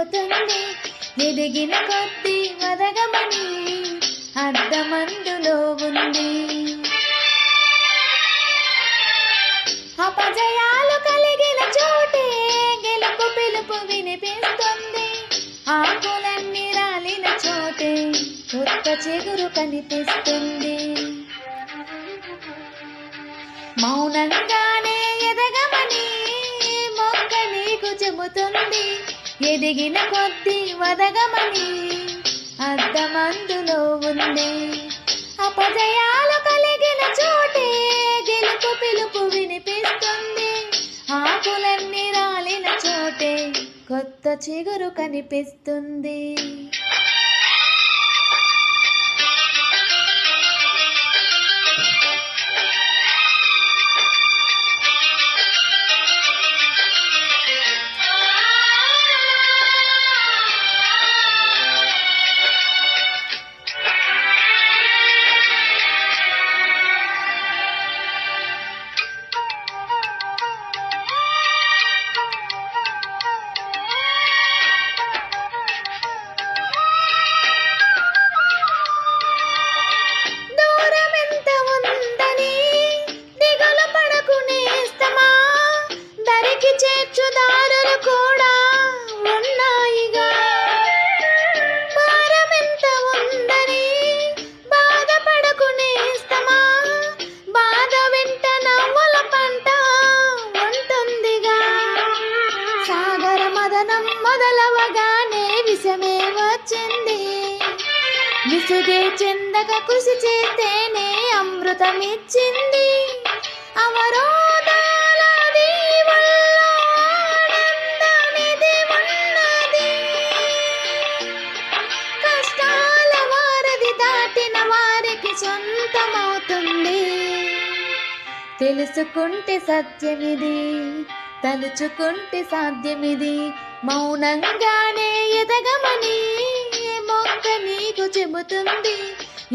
చెబుతుంది. ఎదిగిన కొద్దీ వదగమని అర్థమందులో ఉంది. అపజయాలు కలిగిన చోటే గెలుపు పిలుపు వినిపిస్తుంది. ఆకులన్నీ రాలిన చోటే కొత్త చిగురు కనిపిస్తుంది. మౌనంగానే ఎదగమని మొక్క నీకు చెబుతుంది. ఎదిగిన కొద్దీ వదగమని అర్థమందులో ఉంది. అపజయాలు కలిగిన చోటే గెలుపు పిలుపు వినిపిస్తుంది. ఆకులన్నీ రాలిన చోటే కొత్త చిగురు కనిపిస్తుంది. చేర్చుదారులు కూడా ఉన్నాయిగా. భారమెంత ఉందని బాధపడకునేస్తమా, బాధ వెంట నవ్వుల పంట ఉంటుందిగా. సాగర మదనం మొదలవగానే విషమే వచ్చింది. విసుగే చెందక కృషి చేస్తేనే అమృతమిచ్చింది. అవరోధాల దీవుల్లో ఆనందనిధి ఉన్నది. కష్టాల వారధి దాటిన వారికి సొంతమవుతుంది. తెలుసుకుంటే సత్యమిది, తలుచుకుంటే సాధ్యమిది. మౌనంగానే ఎదగమని మొక్క నీకు చెబుతుంది.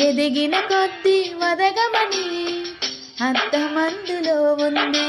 ఎదిగిన కొద్దీ వదగమని అర్థమందులో ఉంది.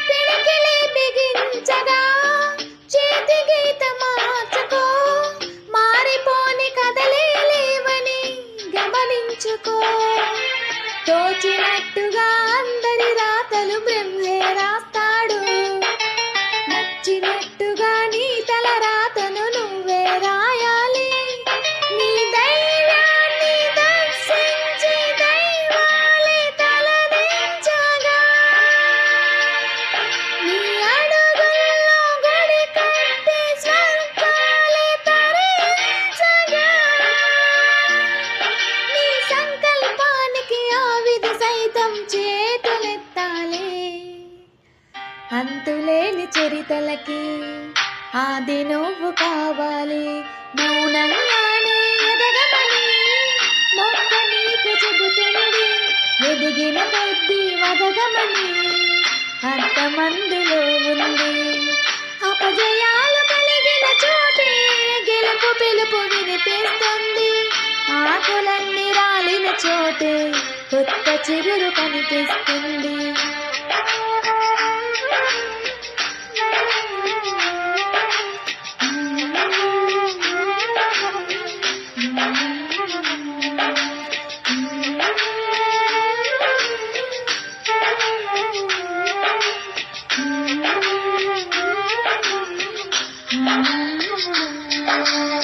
పిడికిలి బిగించగా చేతి గీత మార్చుకో, మారిపోని కదలే లేవని గమనించుకో. తోచినట్టుగా అందరి రాతలు బ్రహ్మే రాస్తాడు. నచ్చినట్టుగా నీ తల రాతను నువ్వే రాయాలి. నీ ధైర్యాన్ని దర్శించి దైవాలే తలదించగా, నీ అడుగుల్లో గడి కట్టి స్వర్గాలే తరించగా, నీ సంకల్పానికి ఆ విధి సైతం చేతులెత్తాలి. అంతులేని చరితలకి ఆది నువ్వు కావాలి. మౌనంగానే ఎదగమని మొక్క నీకు చెబుతుంది. ఎదిగిన కొద్దీ వదగమని అర్థమందులో ఉంది. అపజయాలు కలిగిన చోటే గెలుపు పిలుపు వినిపిస్తుంది. ఆకులన్నీ రాలిన చోటే కొత్త చిగురు కనిపిస్తుంది. Mm-hmm.